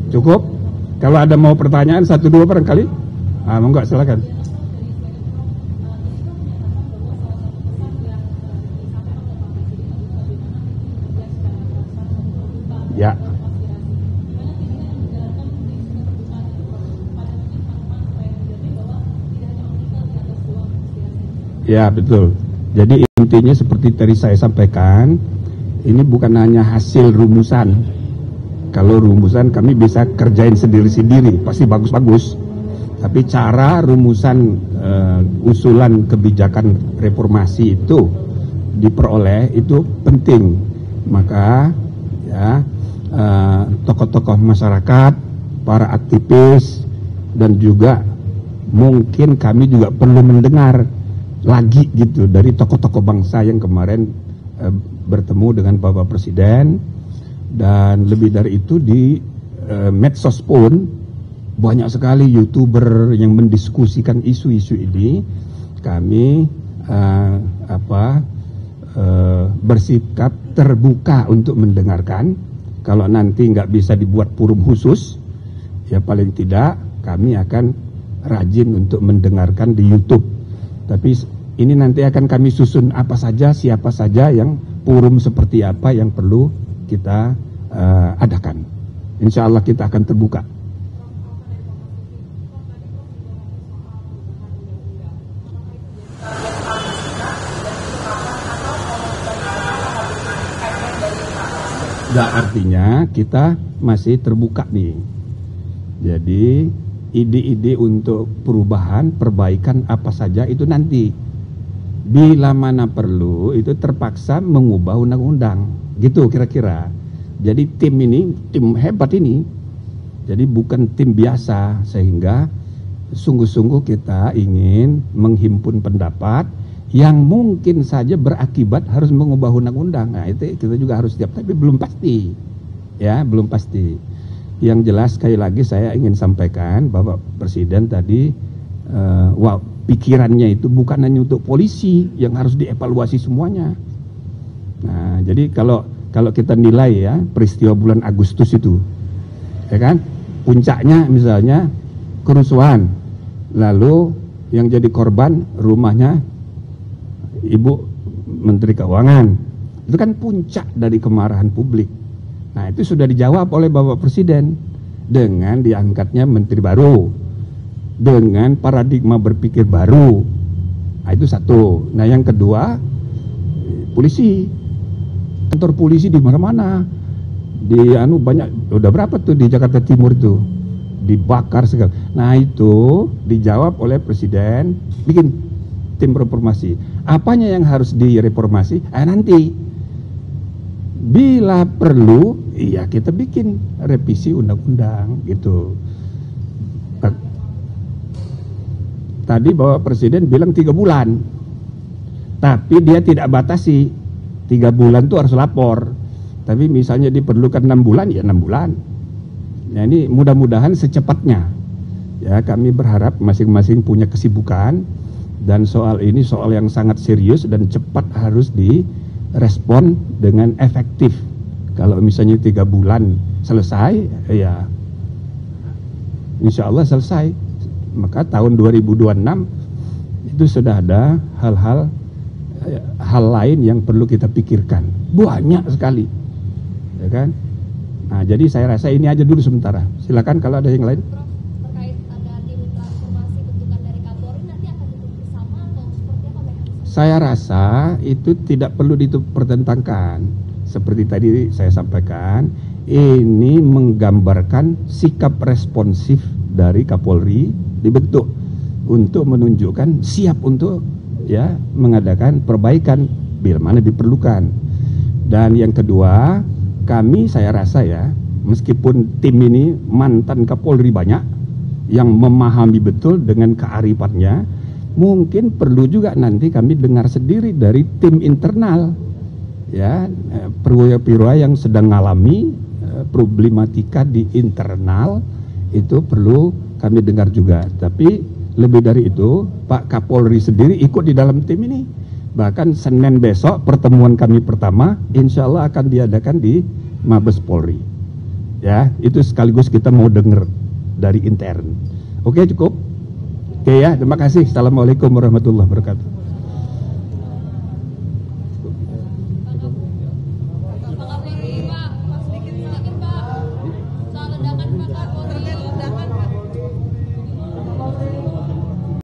Cukup? Kalau ada mau pertanyaan satu dua barangkali, monggo silakan. Ya. Ya, betul. Jadi intinya seperti tadi saya sampaikan, ini bukan hanya hasil rumusan. Kalau rumusan kami bisa kerjain sendiri-sendiri, pasti bagus-bagus. Tapi cara rumusan usulan kebijakan reformasi itu diperoleh itu penting. Maka ya tokoh-tokoh masyarakat, para aktivis, dan juga mungkin kami juga perlu mendengar lagi gitu dari tokoh-tokoh bangsa yang kemarin bertemu dengan Bapak Presiden. Dan lebih dari itu di medsos pun banyak sekali YouTuber yang mendiskusikan isu-isu ini. Kami bersikap terbuka untuk mendengarkan. Kalau nanti nggak bisa dibuat forum khusus, ya paling tidak kami akan rajin untuk mendengarkan di YouTube. Tapi ini nanti akan kami susun apa saja, siapa saja yang forum seperti apa yang perlu kita adakan. Insya Allah kita akan terbuka. Nah, artinya kita masih terbuka nih. Jadi ide-ide untuk perubahan, perbaikan apa saja itu nanti. Bila mana perlu itu terpaksa mengubah undang-undang. Gitu kira-kira. Jadi tim ini, tim hebat ini. Jadi bukan tim biasa, sehingga sungguh-sungguh kita ingin menghimpun pendapat yang mungkin saja berakibat harus mengubah undang-undang. Nah, itu kita juga harus siap, tapi belum pasti. Ya, belum pasti. Yang jelas sekali lagi saya ingin sampaikan Bapak Presiden tadi, pikirannya itu bukan hanya untuk polisi yang harus dievaluasi semuanya. Nah, jadi kalau kita nilai ya peristiwa bulan Agustus itu, ya kan, puncaknya misalnya kerusuhan, lalu yang jadi korban rumahnya Ibu Menteri Keuangan, itu kan puncak dari kemarahan publik. Nah, itu sudah dijawab oleh Bapak Presiden dengan diangkatnya menteri baru, dengan paradigma berpikir baru. Nah, itu satu. Nah, yang kedua, polisi. Kantor polisi di mana-mana, di banyak, udah berapa tuh di Jakarta Timur itu dibakar segala. Nah, itu dijawab oleh Presiden, bikin tim reformasi. Apanya yang harus direformasi? Nanti bila perlu, iya kita bikin revisi undang-undang gitu. Tadi Bapak Presiden bilang 3 bulan, tapi dia tidak batasi. 3 bulan itu harus lapor. Tapi misalnya diperlukan 6 bulan, ya 6 bulan. Nah, ini mudah-mudahan secepatnya. Ya, kami berharap masing-masing punya kesibukan, dan soal ini soal yang sangat serius dan cepat harus direspon dengan efektif. Kalau misalnya 3 bulan selesai, ya insya Allah selesai. Maka tahun 2026 itu sudah ada hal lain yang perlu kita pikirkan, banyak sekali, ya kan. Nah, jadi saya rasa ini aja dulu sementara. Silakan kalau ada yang lain. Prof, terkait ada tim transformasi bentukan dari Kapolri, nanti akan duduk bersama atau seperti apa mekanisme? Saya rasa itu tidak perlu dipertentangkan. Seperti tadi saya sampaikan, ini menggambarkan sikap responsif dari Kapolri dibentuk untuk menunjukkan siap untuk ya mengadakan perbaikan bila mana diperlukan. Dan yang kedua, kami saya rasa ya, meskipun tim ini mantan Kapolri banyak yang memahami betul dengan kearifannya, mungkin perlu juga nanti kami dengar sendiri dari tim internal ya, perwira-perwira yang sedang mengalami problematika di internal, itu perlu kami dengar juga. Tapi lebih dari itu, Pak Kapolri sendiri ikut di dalam tim ini. Bahkan Senin besok pertemuan kami pertama insya Allah akan diadakan di Mabes Polri. Ya, itu sekaligus kita mau dengar dari intern. Oke, cukup. Oke ya, terima kasih. Assalamualaikum warahmatullahi wabarakatuh.